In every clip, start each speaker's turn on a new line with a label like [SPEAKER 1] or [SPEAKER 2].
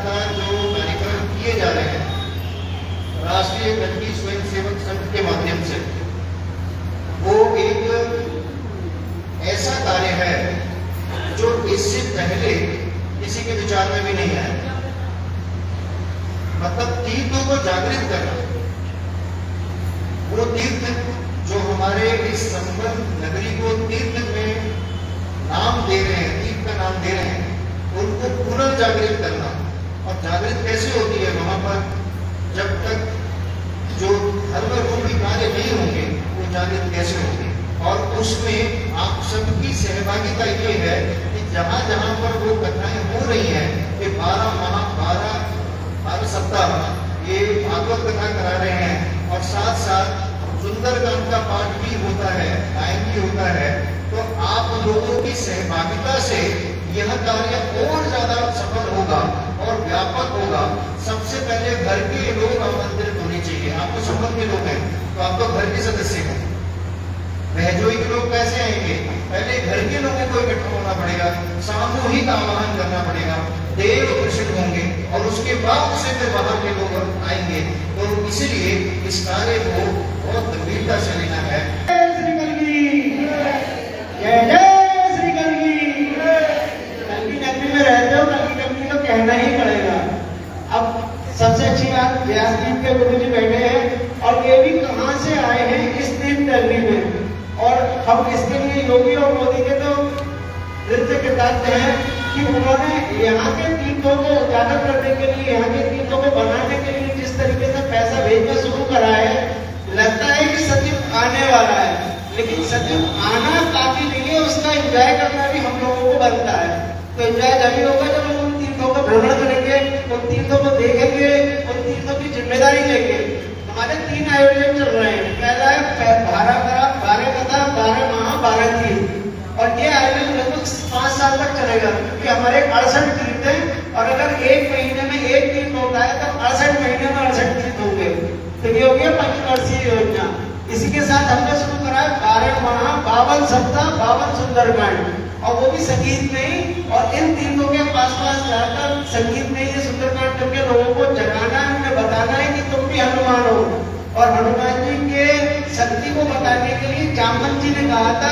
[SPEAKER 1] लगातार जो कार्यक्रम किए जा रहे हैं राष्ट्रीय गंदगी स्वयंसेवक संघ के माध्यम से, वो एक ऐसा कार्य है जो इससे पहले किसी के विचार में भी नहीं आया। मतलब तीर्थों को जागृत करना, वो तीर्थ जो हमारे इस संबंध नगरी को तीर्थ में नाम दे रहे हैं, तीर्थ का नाम दे रहे हैं, उनको पुनर्जागृत करना। और जागृत कैसे होती है? वहां पर जब तक जो धर्म रूपी कार्य नहीं होंगे वो जागृत कैसे होंगे? और उसमें आप सबकी सहभागिता ये है कि जहां जहां पर वो कथाएं हो रही हैं, ये 12 सप्ताह ये भागवत कथा करा रहे हैं और साथ साथ सुंदरकांड का पाठ भी होता है, गायन भी होता है। तो आप लोगों की सहभागिता से यह कार्य और ज्यादा सफल होगा और व्यापक होगा। सबसे पहले घर के लोग आमंत्रित होने चाहिए। आप तो संबंध के लोग हैं, तो आप तो घर के सदस्य हैं। बहजोई के लोग कैसे आएंगे? पहले घर के लोगों को इकट्ठा होना पड़ेगा, सामूहिक आह्वान करना पड़ेगा, देव प्रसन्न होंगे और उसके बाद से फिर बाहर के लोग आएंगे। तो इसलिए इस कार्य को बहुत गंभीरता से लेना है।
[SPEAKER 2] श्री कलगी, जय जय श्री कलगी। कलगी नगरी में रहते हो, कलगी तो कहना ही पड़ेगा। अब सबसे अच्छी बात, व्यासपीठ के गुरु जी बैठे हैं और ये भी कहाँ से आए हैं? इस तीर्थ नगरी में। और हम इसके लिए योगी और मोदी के तो नृत्य कृतज्ञ हैं कि उन्होंने यहाँ के तीर्थों को उजागर करने के लिए, यहाँ के तीर्थों को बनाने के लिए जिस तरीके से पैसा भेजना शुरू करा है, लगता है कि सचिव आने वाला है। लेकिन सचिव आना काफी नहीं है, उसका एंजॉय करना भी हम लोगों को बनता है। तो एंजॉय तभी होगा जब हम उन तीर्थों का भ्रमण करेंगे, उन तीर्थों को देखेंगे, उन तीर्थों की जिम्मेदारी लेंगे। हमारे 3 आयोजन चल रहे हैं। पहला है 12 कथा, 12 महा, 12 तीर्थ। और ये आयोजन लगभग 5 साल तक चलेगा, क्योंकि हमारे 68 तीर्थ हैं और अगर 1 महीने में 1 तीर्थ होता है तो 68 महीने में 68 तीर्थ होंगे। तो ये हो गया पंचवर्षीय योजना। इसी के साथ हमने शुरू करा है 12 महा, 52 सप्ताह, 52 सुंदरकांड, और वो भी संगीत नहीं। और इन तीर्थों के पास जाकर संगीत नहीं, ये सुंदरकांड करके लोगों को जगाना है, उन्हें बताना है कि तुम भी हनुमान हो। और हनुमान जी के शक्ति को बताने के लिए जामवंत जी ने कहा था,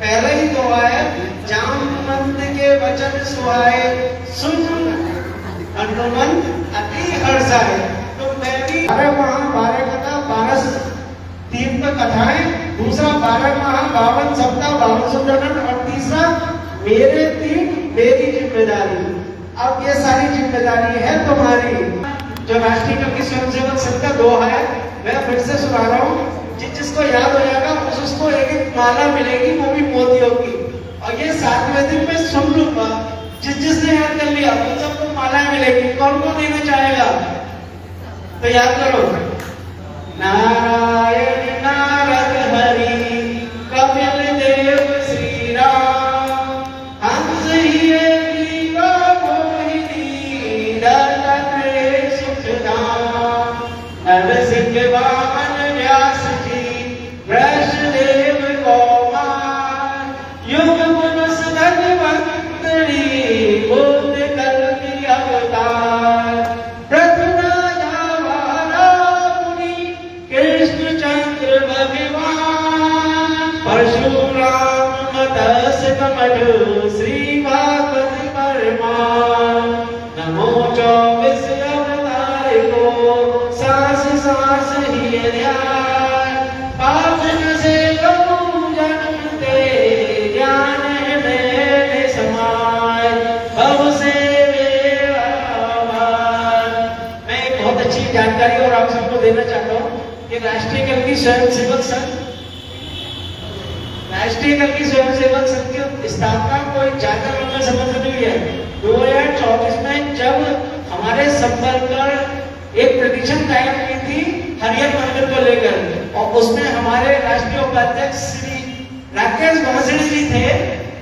[SPEAKER 2] पहले ही दुआ है, जामवंत के वचन सुहाए, सुन हनुमंत अति हर्षाए। तो मैं भी 12 महा, 12 कथा, 12 तीर्थ कथाएं, दूसरा 12 महा, 52 सप्ताह, 52 सुंदरकांड, और तीसरा मेरे तीर्थ मेरी जिम्मेदारी। अब ये सारी जिम्मेदारी है तुम्हारी। जो राष्ट्रीय कवि स्वयंसेवक संघ का दोहा है, मैं फिर से सुना रहा हूँ। जिसको याद हो जाएगा उसको एक माला मिलेगी, वो भी मोतियों की। और ये 7वें दिन में सुन लूंगा, जिसने याद कर लिया उन सबको माला मिलेगी। कौन कौन देना चाहेगा? तो याद करो, नारायण नारद हरि कपिल देव श्री राम, हंस ग्रीवा मोहिनी नरसिंह सुखदाम, नरसिंह वामन व्यास जी वृषदेव कुमार, युग पुरुष धन्वंतरी बुद्ध कल्कि अवतार, परशुराम मत्स्य कमल श्रीवापति परमान, नमो 24 अवतार को सांस सांस ही ध्यान, पाप से प्रभु जन्म दे ज्ञान में समाय, भव से मैं एक बहुत अच्छी जानकारी और आप सबको देना चाहता हूँ कि राष्ट्रीय कवि स्वयंसेवक संघ, राष्ट्रीय कवि स्वयंसेवक संघ की स्थापना कोई ज्यादा लंबा समय नहीं है। 2024 में जब हमारे संपर्क एक पिटीशन दायर की थी हरियर मंदिर को लेकर, और उसमें हमारे राष्ट्रीय उपाध्यक्ष श्री राकेश भाषणी जी थे।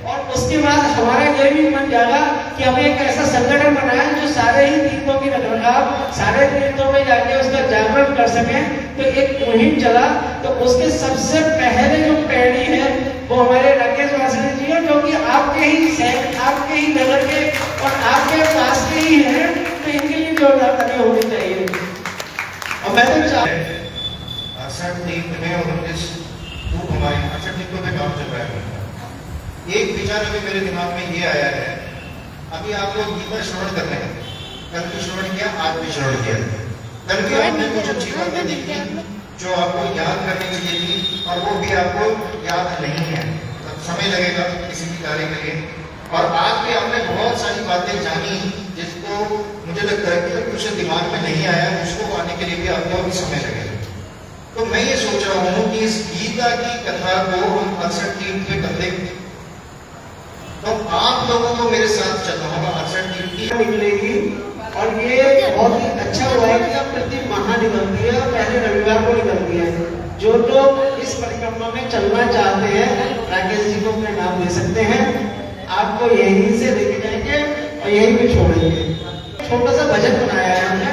[SPEAKER 2] और उसके बाद हमारा ये भी मन जागा कि हमें एक ऐसा संगठन बनाए जो सारे ही तीर्थों की रखरखाव, सारे तीर्थों में जाके उसका जागरण कर सके। तो एक मुहिम चला, तो उसके सबसे पहले जो पैड़ी है वो हमारे राकेश भाषणी जी है, जो कि आपके ही नगर के और आपके पास के ही हैं। तो आगे होनी चाहिए। और मैं तो चाह
[SPEAKER 1] 68 में और 19 हमारे 68 में काम चल रहा है। एक विचार अभी मेरे दिमाग में ये आया है, अभी आप लोग गीता श्रवण कर रहे हैं, कल भी श्रवण किया, आज भी श्रवण किया। कल भी आपने कुछ अच्छी बातें देखी जो आपको याद करने के लिए थी और वो भी आपको याद नहीं है, तो समय लगेगा किसी भी कार्य के लिए। और आज भी आपने बहुत सारी बातें जानी जिसको मुझे लगता है कि कुछ दिमाग में नहीं आया, उसको आने के लिए भी आपको अभी समय लगेगा। तो मैं ये सोच रहा हूँ कि इस गीता की कथा को हम 68 पे कर दें, तो आप लोगों को मेरे साथ चलना होगा। 68 की
[SPEAKER 2] निकलेगी और ये बहुत ही अच्छा हुआ है कि अब प्रति माह निकलती है और पहले रविवार को निकलती है। जो लोग इस परिक्रमा में चलना चाहते हैं राकेश जी को अपने नाम दे सकते हैं, आपको यहीं से लेके जाएंगे और यहीं पे छोड़ेंगे। छोटा सा बजट बनाया है हमने,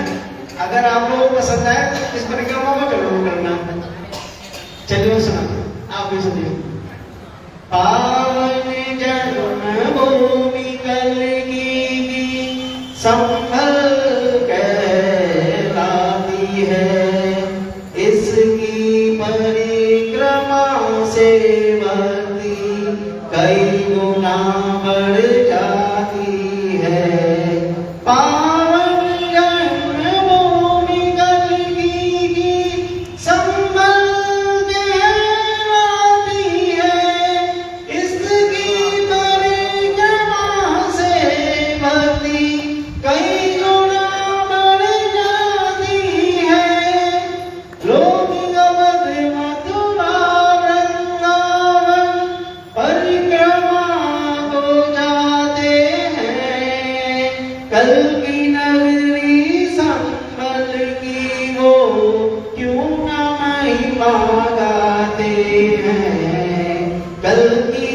[SPEAKER 2] अगर आप लोगों को पसंद आए तो इस परिक्रमा को जरूर करना। चलिए सुना, आप भी सुनिए। पावन जन्मभूमि कलगी की संभल कहलाती है, इसकी परिक्रमा से भक्ति कई गुना बढ़ जाती है। पावन जन्मभूमि कलगी की संभल कल की नगरी संभल की वो क्यों न महिमा गाते हैं। कल की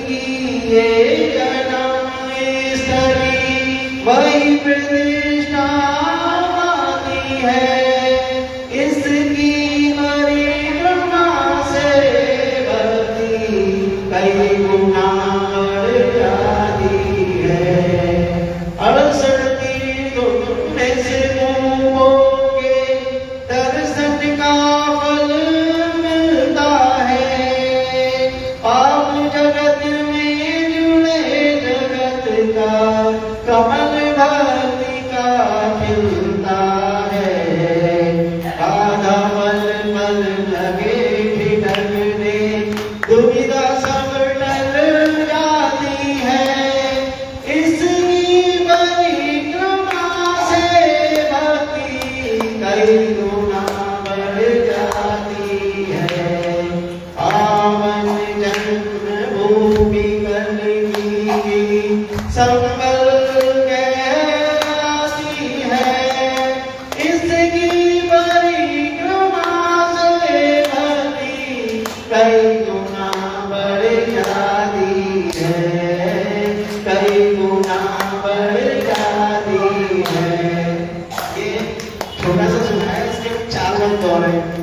[SPEAKER 2] ये जन्म स्थली वही प्रतिष्ठा पाती है, इसकी परिक्रमा से भक्ति कई गुना बढ़ जाती है। 68 से मुंहोगे दर्शन का फल मिलता है। पाप जगत में जुड़े जगत का कमल भक्ति का खिलता है। आधा पल पल लगे ठिठकने, दुविधा सब टल जाती है। इसकी परिक्रमा कई गुना बढ़ जाती है। पावन जन्मभूमि कलगी की संभल कहलाती है, इसकी परिक्रमा से भक्ति कई गुना बढ़ जाती है, कई गुना बढ़ जाती है। छोटा सा सुना है, इसके 4 मंत्र और हैं।